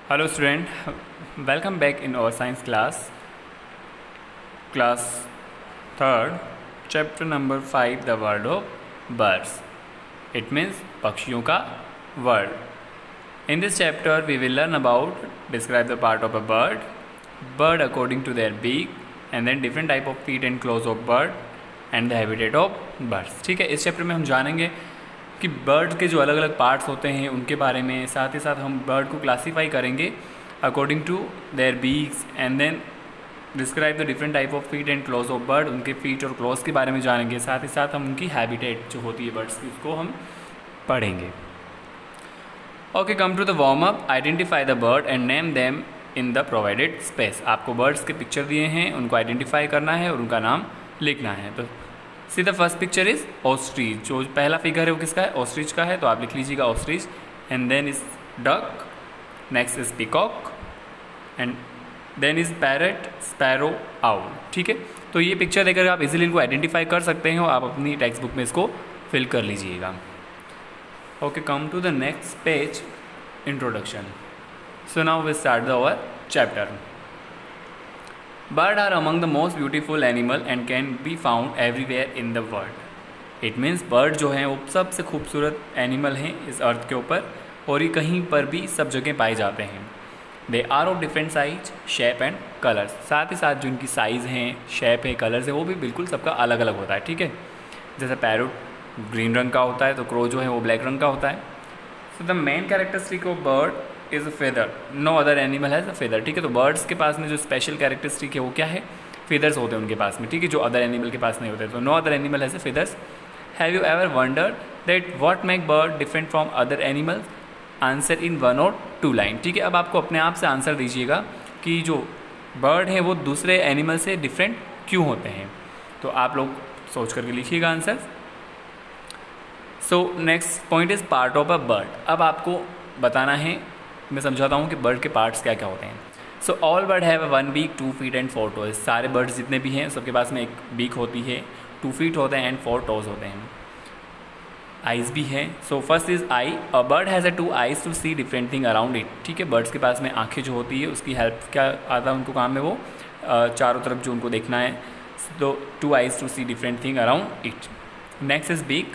Hello student, welcome back in our science class 3rd, chapter number 5, the world of birds. It means पक्षियों का world. In this chapter we will learn about describe the part of a bird according to their beak, and then different type of feet and claws of bird and the habitat of birds. ठीक है, इस chapter में हम जानेंगे कि bird के जो अलग अलग पार्ट्स होते हैं उनके बारे में, साथ ही साथ हम बर्ड को क्लासीफाई करेंगे according to their beaks and then describe the different type of feet and claws of bird. उनके फीट और क्लॉज के बारे में जानेंगे, साथ ही साथ हम उनकी हैबिटेट जो होती है बर्ड्स की उसको हम पढ़ेंगे. Okay, come to the warm up. Identify the bird and name them in the provided space. आपको बर्ड्स के पिक्चर दिए हैं, उनको आइडेंटिफाई करना है और उनका नाम लिखना है. तो see the first picture is ostrich. जो पहला फिगर है वो किसका है? ऑस्ट्रिच का है, तो आप लिख लीजिएगा ostrich. And then is duck, next is peacock and then is parrot, sparrow, owl. ठीक है, तो ये पिक्चर देखकर आप इजीली इनको आइडेंटिफाई कर सकते हैं और आप अपनी टेक्स्ट बुक में इसको फिल कर लीजिएगा. Okay, come to the next page, introduction. So now we start the our chapter. Birds are among the most beautiful animal and can be found everywhere in the world. It means bird जो हैं वो सबसे खूबसूरत animal हैं इस अर्थ के ऊपर और ये कहीं पर भी सब जगह पाए जाते हैं. They are of different size, shape and colors. साथ ही साथ जो इनकी साइज़ हैं, शेप है, कलर्स है, वो भी बिल्कुल सबका अलग अलग होता है. ठीक है, जैसे पैरोट ग्रीन रंग का होता है तो क्रो जो है वो ब्लैक रंग का होता है. So the main characteristic of bird is a feather. No other animal has a feather. ठीक है, तो बर्ड्स के पास में जो स्पेशल कैरेक्टरिस्टिक है वो क्या है? फेदर्स होते हैं उनके पास में. ठीक है, जो अदर एनिमल के पास नहीं होते. तो no other animal has a feathers. Have you ever wondered that what make bird different from other animals? Answer in 1 or 2 line. ठीक है, अब आपको अपने आप से आंसर दीजिएगा कि जो बर्ड है वो दूसरे एनिमल से डिफरेंट क्यों होते हैं. तो आप लोग सोच करके लिखिएगा answer. So next point is part of a bird. अब आपको बताना है, मैं समझाता हूँ कि बर्ड के पार्ट्स क्या क्या होते हैं. So all bird have 1 beak, 2 feet and 4 toes. सारे बर्ड्स जितने भी हैं सबके पास में एक बीक होती है, 2 feet होते हैं एंड 4 toes होते हैं. आइज़ भी हैं. So first is eye. A bird has a 2 eyes to see different thing around it. ठीक है, बर्ड्स के पास में आँखें जो होती है उसकी हेल्प क्या आता है उनको काम में, वो चारों तरफ जो उनको देखना है. तो 2 eyes to see different thing around it. Next is beak.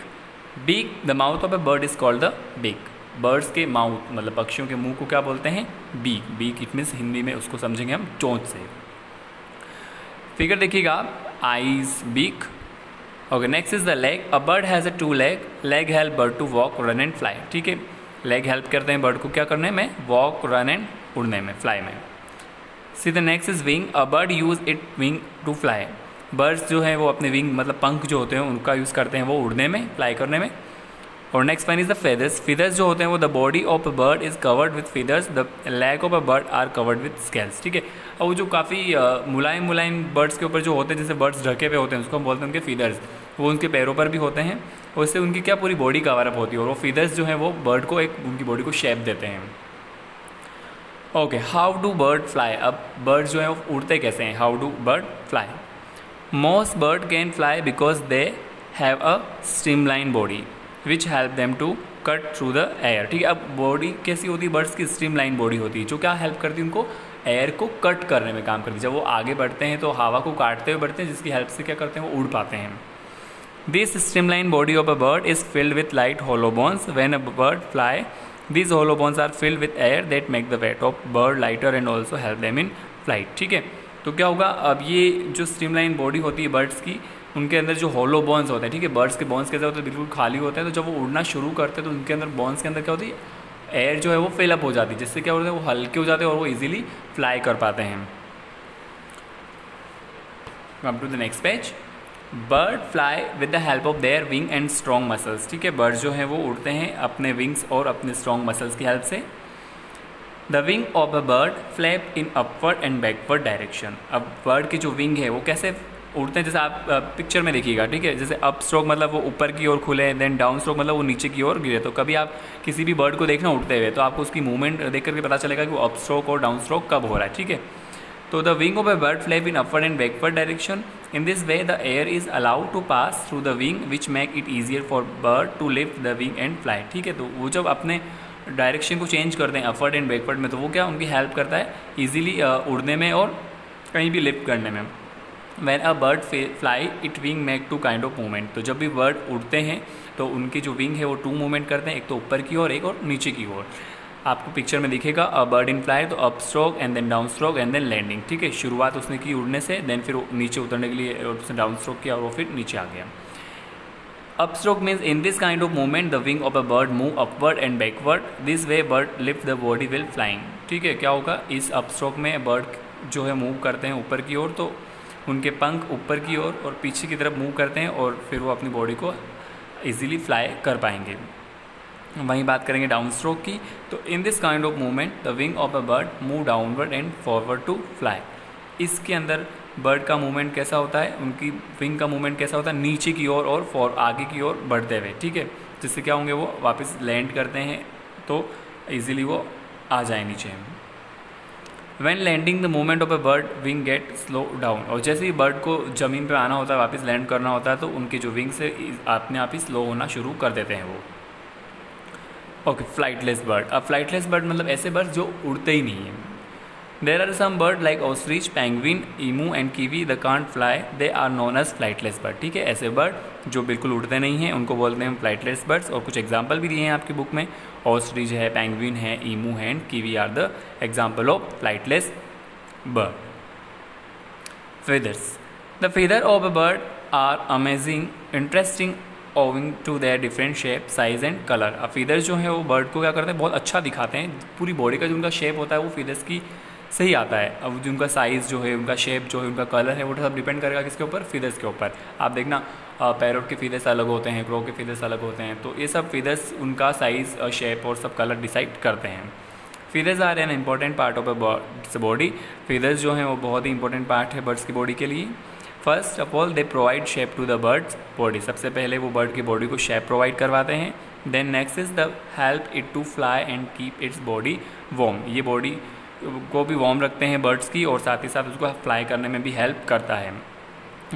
Beak, the mouth of a bird is called the beak. Birds के माउथ मतलब पक्षियों के मुंह को क्या बोलते हैं? Beak. Beak it means Hindi में उसको समझेंगे हम चोंच से. फिगर देखिएगा, eyes, beak. Okay, next is the leg. A bird has a 2 leg. Leg help bird to walk, run and fly. ठीक है, लेग हेल्प करते हैं बर्ड को क्या करने में? वॉक, रन एंड उड़ने में, फ्लाई में. See the next is wing. A bird use it wing to fly. Birds जो हैं वो अपने विंग मतलब पंख जो होते हैं उनका यूज़ करते हैं वो उड़ने में, फ्लाई करने में. और next one is the feathers. Feathers जो होते हैं वो the body of a bird is covered with feathers, the leg of a bird are covered with scales. ठीक है, और वो जो काफ़ी मुलायम बर्ड्स के ऊपर जो होते हैं, जैसे बर्ड्स ढके हुए होते हैं उसको हम बोलते हैं उनके फीदर्स. वो उनके पैरों पर भी होते हैं और उससे उनकी क्या पूरी बॉडी कवर अप होती है और वो फीदर्स जो हैं वो बर्ड को एक उनकी बॉडी को शेप देते हैं. Okay, how do bird fly. अब बर्ड जो है वो उड़ते कैसे हैं? How do bird fly. Most bird can fly because they have a streamline body which help them to cut through the air. ठीक है, अब बॉडी कैसी होती है? बर्ड्स की स्ट्रीमलाइन बॉडी होती है जो क्या हेल्प करती है उनको एयर को कट करने में काम करती है. जब वो आगे बढ़ते हैं तो हवा को काटते हुए बढ़ते हैं, जिसकी हेल्प से क्या करते हैं वो उड़ पाते हैं. This streamline body of a bird is filled with light hollow bones. When a bird fly these hollow bones are filled with air that make the weight of bird lighter and also help them in flight. ठीक है, तो क्या होगा? अब ये जो streamline body होती है बर्ड्स की, उनके अंदर जो होलो बोन्स होते हैं, ठीक है, बर्ड्स के बोन्स कैसे होते हैं? बिल्कुल खाली होते हैं. तो जब वो उड़ना शुरू करते हैं तो उनके अंदर बोन्स के अंदर क्या होती है? एयर जो है वो फिलअप हो जाती है, जिससे क्या होता है वो हल्के हो जाते हैं और वो इजीली फ्लाई कर पाते हैं. Come to the next page. Bird fly with the help of their wing and strong muscles. ठीक है, बर्ड जो हैं वो उड़ते हैं अपने विंग्स और अपने स्ट्रॉन्ग मसल्स की हेल्प से. The wing of a bird flap in upward and backward direction. अब बर्ड की जो विंग है वो कैसे उड़ते हैं? जैसे आप पिक्चर में देखिएगा. ठीक है, जैसे अप स्ट्रोक मतलब वो ऊपर की ओर खुले, देन डाउन स्ट्रोक मतलब वो नीचे की ओर गिरे. तो कभी आप किसी भी बर्ड को देखना उड़ते हुए तो आपको उसकी मूवमेंट देख करके पता चलेगा कि वो अप स्ट्रोक और डाउन स्ट्रोक कब हो रहा है. ठीक है, तो the wing of a bird flap in upward and backward direction. In this way the air is allowed to pass through the wing which make it easier for bird to lift the wing and fly. ठीक है, तो वो जब अपने direction को change करते हैं upward and backward में, तो वो क्या उनकी हेल्प करता है ईजिली उड़ने में और कहीं भी लिफ्ट करने में। When a bird fly, it wing make two kind of movement। तो जब भी बर्ड उड़ते हैं तो उनकी जो विंग है वो टू मूवमेंट करते हैं, एक तो ऊपर की ओर, एक और नीचे की ओर। आपको पिक्चर में दिखेगा अ बर्ड इन फ्लाई, तो up stroke and then down stroke and then landing. ठीक है, शुरुआत उसने की उड़ने से, देन फिर नीचे उतरने के लिए उसने डाउन स्ट्रोक किया और वो फिर नीचे आ गया। Up stroke means in this kind of movement the wing of a bird move upward and backward, this way bird lift the body will flying. ठीक है, क्या होगा, इस अप स्ट्रोक में बर्ड जो है मूव करते हैं ऊपर की ओर, तो उनके पंख ऊपर की ओर और पीछे की तरफ मूव करते हैं और फिर वो अपनी बॉडी को इजीली फ्लाई कर पाएंगे। वहीं बात करेंगे डाउन स्ट्रोक की, तो in this kind of movement the wing of a bird move downward and forward to fly. इसके अंदर बर्ड का मूवमेंट कैसा होता है, उनकी विंग का मूवमेंट कैसा होता है, नीचे की ओर और आगे की ओर बढ़ते हुए। ठीक है, जिससे क्या होंगे, वो वापस लैंड करते हैं तो ईजिली वो आ जाए नीचे। When landing the movement of a bird wing get slow down, और जैसे ही बर्ड को ज़मीन पे आना होता है, वापस लैंड करना होता है, तो उनके जो विंग्स है अपने आप ही स्लो होना शुरू कर देते हैं वो। Okay, flightless bird. अब फ्लाइटलेस बर्ड मतलब ऐसे बर्ड जो उड़ते ही नहीं हैं। There are some bird like ostrich, penguin, emu and kiwi they can't fly, they are known as flightless bird. ठीक है, ऐसे बर्ड जो बिल्कुल उड़ते नहीं हैं उनको बोलते हैं फ्लाइटलेस बर्ड्स। और कुछ एग्जाम्पल भी दिए हैं आपकी बुक में, ऑस्ट्रिच है, पेंगुइन है, ईमू है and kiwi are the example of flightless bird. feathers, the feather of a bird are amazing, interesting owing to their different shape, size and color। अब feathers जो है वो बर्ड को क्या करते हैं, बहुत अच्छा दिखाते हैं। पूरी बॉडी का जो उनका शेप होता है वो feathers की सही आता है। अब जो उनका साइज़ जो है, उनका शेप जो है, उनका कलर है, वो सब डिपेंड करेगा किसके ऊपर, feathers के ऊपर। आप देखना पैरोट के feathers अलग होते हैं, क्रो के feathers अलग होते हैं, तो ये सब feathers उनका साइज़, शेप और सब कलर डिसाइड करते हैं। feathers are an important part of a birds body. feathers जो हैं वो बहुत ही इंपॉर्टेंट पार्ट है बर्ड्स की बॉडी के लिए। First of all they provide shape to the birds body, सबसे पहले वो बर्ड की बॉडी को शेप प्रोवाइड करवाते हैं। Then next is the help it to fly and keep its body warm, ये बॉडी को भी वार्म रखते हैं बर्ड्स की और साथ ही साथ उसको फ्लाई करने में भी हेल्प करता है।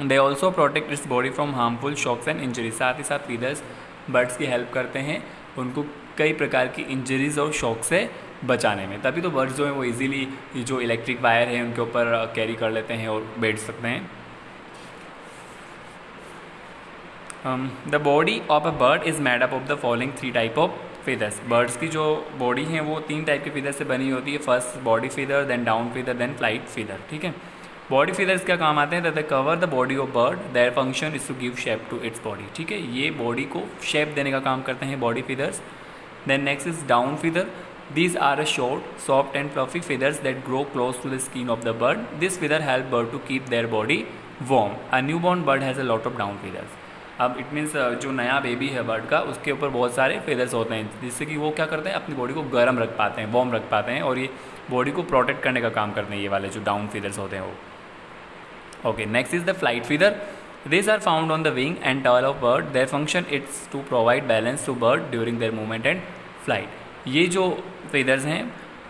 They also protect its body from harmful shocks and injuries, साथ ही साथ feathers बर्ड्स की हेल्प करते हैं उनको कई प्रकार की इंजरीज और शॉक से बचाने में। तभी तो बर्ड्स जो हैं वो इजीली जो इलेक्ट्रिक वायर है उनके ऊपर कैरी कर लेते हैं और बैठ सकते हैं। The body of a bird is made up of the following 3 type of feathers। Birds की जो बॉडी है वो 3 टाइप के feathers से बनी होती है। First body feather, then down feather, then flight feather। ठीक है, बॉडी feathers क्या काम आते हैं, that they cover the body of bird, their function is to give shape to its body. ठीक है, ये बॉडी को शेप देने का काम करते हैं body feathers। Then next is down feather, these are a short, soft and fluffy feathers that grow close to the skin of the bird. This feather help bird to keep their body warm. A newborn bird has a lot of down feathers। अब it means जो नया baby है bird का, उसके ऊपर बहुत सारे feathers होते हैं जिससे कि वो क्या करते हैं, अपनी बॉडी को गर्म रख पाते हैं, वार्म रख पाते हैं और ये बॉडी को प्रोटेक्ट करने का काम करते हैं ये वाले जो डाउन feathers होते हैं वो। Okay, next is the flight feather। These are found on the wing and tail of bird. Their function is to provide balance to bird during their movement and flight। ये जो feathers हैं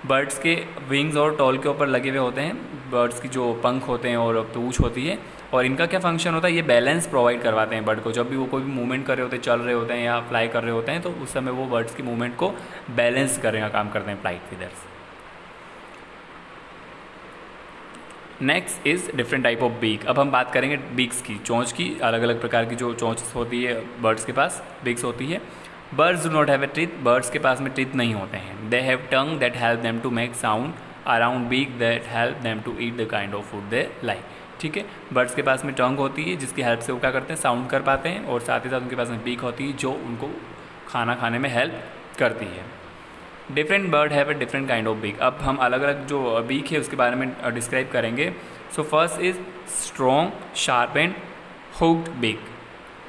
birds के wings और toll के ऊपर लगे हुए होते हैं, बर्ड्स की जो पंख होते हैं और पूंछ होती है, और इनका क्या फंक्शन होता है, ये बैलेंस प्रोवाइड करवाते हैं बर्ड को। जब भी वो कोई भी मूवमेंट कर रहे होते हैं, चल रहे होते हैं या फ्लाई कर रहे होते हैं, तो उस समय वो बर्ड्स की मूवमेंट को बैलेंस करने का काम करते हैं flight feathers। Next is different type of beak. अब हम बात करेंगे बीक्स की, चोंच की। अलग अलग प्रकार की जो चोंच होती है बर्ड्स के पास, बीक्स होती है। Birds do not have a teeth, birds के पास में टीथ नहीं होते हैं। They have tongue that help them to make sound around beak that help them to eat the kind of food they like. ठीक है, बर्ड्स के पास में टंग होती है जिसकी हेल्प से वो क्या करते हैं, साउंड कर पाते हैं, और साथ ही साथ उनके पास में बीक होती है जो उनको खाना खाने में हेल्प करती है। Different bird have a different kind of beak. अब हम अलग अलग जो बीक है उसके बारे में डिस्क्राइब करेंगे। So first is strong, sharp and hooked beak.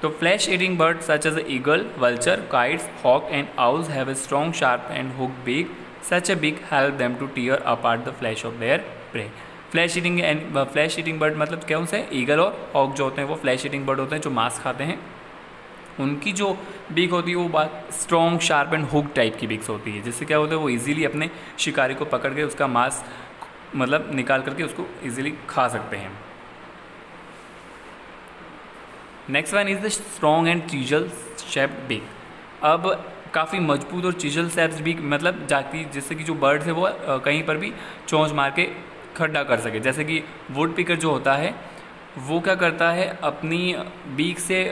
तो flesh eating bird such as eagle, vulture, kites, hawk and owls have a strong, sharp and hooked beak. Such a beak help them to tear apart the flesh of their prey. Flesh eating bird मतलब कौन से, eagle और hoc जो होते हैं वो flesh eating bird होते हैं जो मांस खाते हैं। उनकी जो बीक होती है वो बात strong, sharp and hook type की बीक्स होती है, जिससे क्या होता है वो इजीली अपने शिकारी को पकड़ के उसका मांस मतलब निकाल करके उसको इजीली खा सकते हैं। Next one is the strong and chisel shaped beak. अब काफ़ी मजबूत और चिजल शेप्स भी मतलब जाती, जिससे कि जो बर्ड्स है वो कहीं पर भी चोंच मार के खड्डा कर सके। जैसे कि वुड पिकर जो होता है वो क्या करता है, अपनी बीक से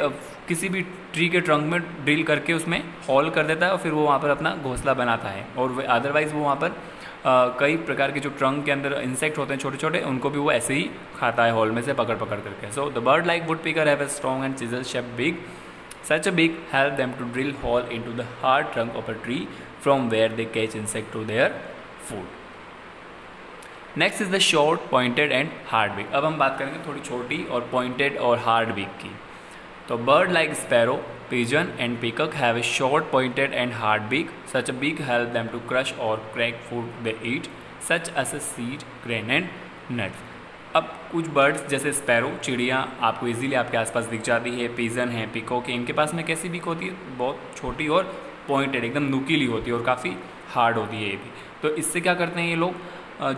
किसी भी ट्री के ट्रंक में ड्रिल करके उसमें हॉल कर देता है और फिर वो वहाँ पर अपना घोंसला बनाता है। और अदरवाइज़ वो वहाँ पर कई प्रकार के जो ट्रंक के अंदर इंसेक्ट होते हैं छोटे छोटे, उनको भी वो ऐसे ही खाता है हॉल में से पकड़ पकड़ करके। So the bird like wood picker have a strong and chisel shape beak. Such a beak help them to drill hole into the hard trunk of a tree from where they catch insect to their food. Next is the short, pointed and hard beak. अब हम बात करेंगे थोड़ी छोटी और pointed और hard beak की। तो bird like sparrow, pigeon and peacock have a short, pointed and hard beak. Such a beak help them to crush or crack food they eat, such as a seed, grain and nuts. अब कुछ birds जैसे sparrow, चिड़िया आपको easily आपके आसपास दिख जाती है, पिजन है, पिकॉक है, इनके पास में कैसी बीक होती है, बहुत छोटी और पॉइंटेड, एकदम नुकीली होती है और काफ़ी हार्ड होती है ये भी। तो इससे क्या करते हैं ये लोग,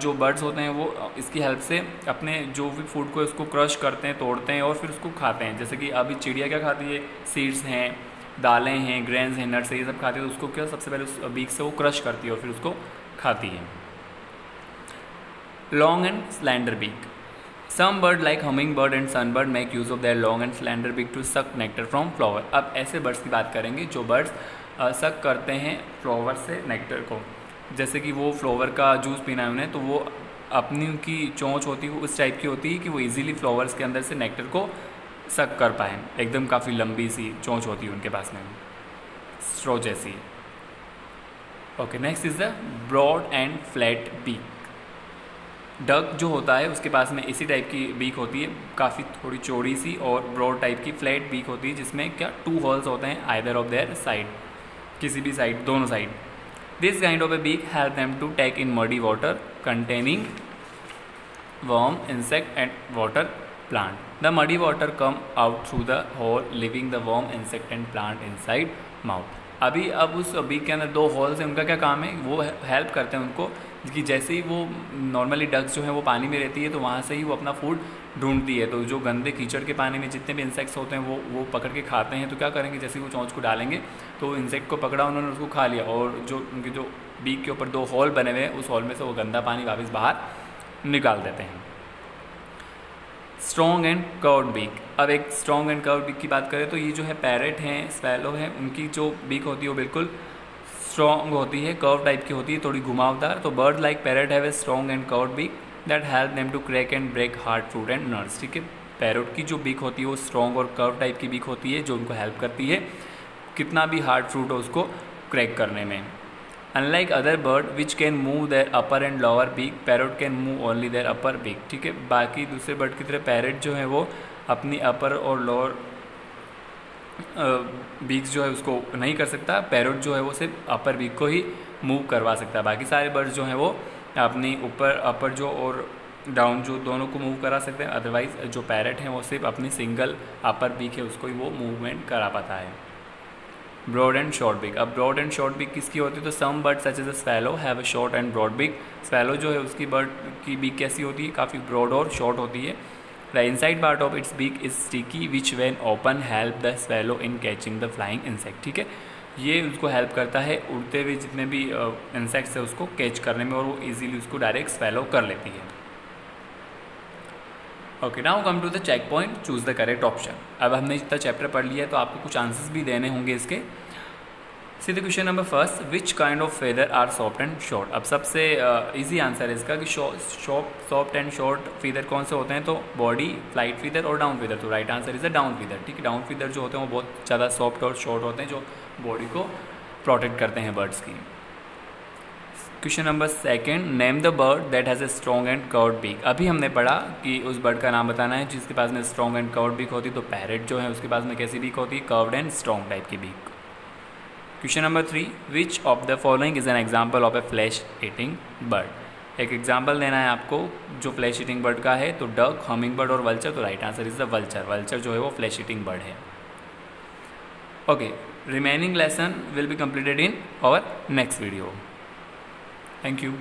जो बर्ड्स होते हैं वो इसकी हेल्प से अपने जो भी फूड को उसको क्रश करते हैं, तोड़ते हैं और फिर उसको खाते हैं। जैसे कि अभी चिड़िया क्या खाती है, सीड्स हैं, दालें हैं, ग्रेन्स हैं, नट्स हैं, ये सब खाती है। तो उसको क्या सबसे पहले उस बीक से वो क्रश करती है और फिर उसको खाती है। Long and slender beak. Some bird like hummingbird and sunbird make use of their long and slender beak to suck nectar from flower. अब ऐसे बर्ड्स की बात करेंगे जो बर्ड्स सक करते हैं फ्लावर से नेक्टर को। जैसे कि वो फ्लावर का जूस पीना है उन्हें, तो वो अपनी उनकी चोंच होती है वो उस टाइप की होती है कि वो इजीली फ्लावर्स के अंदर से नेक्टर को सक कर पाएँ। एकदम काफ़ी लंबी सी चोंच होती है उनके पास में, स्ट्रॉ जैसी। Okay, next is the broad and flat beak. Duck जो होता है उसके पास में इसी टाइप की बीक होती है, काफ़ी थोड़ी चौड़ी सी और ब्रॉड टाइप की फ्लैट बीक होती है, जिसमें क्या 2 होल्स होते हैं आइदर ऑफ देयर साइड, किसी भी साइड, दोनों side. This kind of a beak help them to take in muddy water containing worm, insect and water plant. The muddy water come out through the hole leaving the worm, insect and plant inside mouth. अभी अब उस beak के अंदर 2 holes हैं, उनका क्या काम है, वो हेल्प करते हैं उनको कि जैसे ही वो नॉर्मली डक्स जो है वो पानी में रहती है तो वहाँ से ही वो अपना फूड ढूंढती है. तो जो गंदे कीचड़ के पानी में जितने भी इंसेक्ट्स होते हैं वो पकड़ के खाते हैं. तो क्या करेंगे, जैसे ही वो चोंच को डालेंगे तो इंसेक्ट को पकड़ा उन्होंने, उसको खा लिया और जो उनके जो बीक के ऊपर 2 होल बने हुए हैं उस होल में से वो गंदा पानी वापस बाहर निकाल देते हैं. Strong and curved beak. अब एक स्ट्रॉन्ग एंड कर्व्ड बीक की बात करें तो ये जो है पैरेट हैं, स्पैलो हैं, उनकी जो बीक होती है वो बिल्कुल स्ट्रॉन्ग होती है, कर्व टाइप की होती है, थोड़ी घुमावदार. तो bird like parrot have a strong and curved beak that help them to crack and break hard fruit and nuts. ठीक है, पैरेट की जो बीक होती है वो स्ट्रॉन्ग और कर्व टाइप की बीक होती है जो उनको हेल्प करती है कितना भी हार्ड फ्रूट हो उसको क्रैक करने में. Unlike other bird which can move their upper and lower beak, parrot can move only their upper beak. ठीक है, बाकी दूसरे बर्ड की तरह पैरेट जो है वो अपनी अपर और लोअर बीक्स जो है उसको नहीं कर सकता. पैरेट जो है वो सिर्फ अपर बीक को ही मूव करवा सकता है. बाकी सारे बर्ड्स जो हैं वो अपनी ऊपर अपर जो और डाउन जो दोनों को मूव करा सकते हैं. अदरवाइज जो पैरेट हैं वो सिर्फ अपनी सिंगल अपर बीक है उसको ही वो मूवमेंट करा पाता है. Broad and short beak. अब ब्रॉड एंड शॉर्ट बीक किसकी होती है, तो some bird such as a sparrow have a short and broad beak. Sparrow जो है उसकी बर्ड की बीक कैसी होती है, काफ़ी ब्रॉड और शॉर्ट होती है. The inside part of its beak is sticky which when open help the swallow in catching the flying insect. ठीक है, ये उसको हेल्प करता है उड़ते हुए जितने भी इंसेक्ट्स है उसको कैच करने में और वो इजीली उसको डायरेक्ट स्वैलो कर लेती है. Okay, now come to the check point, choose the correct option. अब हमने जितना चैप्टर पढ़ लिया है तो आपको कुछ आंसर्स भी देने होंगे इसके. See the question number first, which kind of feather are soft and short. अब सबसे इजी आंसर है इसका कि सॉफ्ट एंड शॉर्ट फीदर कौन से होते हैं, तो बॉडी, फ्लाइट फीदर और डाउन फीदर. तो right answer is a down feather. ठीक है, डाउन फीदर जो होते हैं वो बहुत ज़्यादा सॉफ्ट और शॉर्ट होते हैं जो बॉडी को प्रोटेक्ट करते हैं बर्ड्स की. Question number second, name the bird that has a strong and curved beak. अभी हमने पढ़ा कि उस बर्ड का नाम बताना है जिसके पास में स्ट्रॉन्ग एंड कर्व्ड बीक होती है. तो पैरेट जो है उसके पास में कैसी बीक होती है, कर्व्ड एंड स्ट्रॉन्ग टाइप की beak. Question number 3, which of the following is an example of a flesh eating bird. एक एग्जाम्पल देना है आपको जो फ्लैश ईटिंग बर्ड का है. तो डक, हमिंग बर्ड और वल्चर. तो right answer is the vulture. Vulture जो है वो फ्लैश ईटिंग बर्ड है. Okay, remaining lesson will be completed in our next video. Thank you.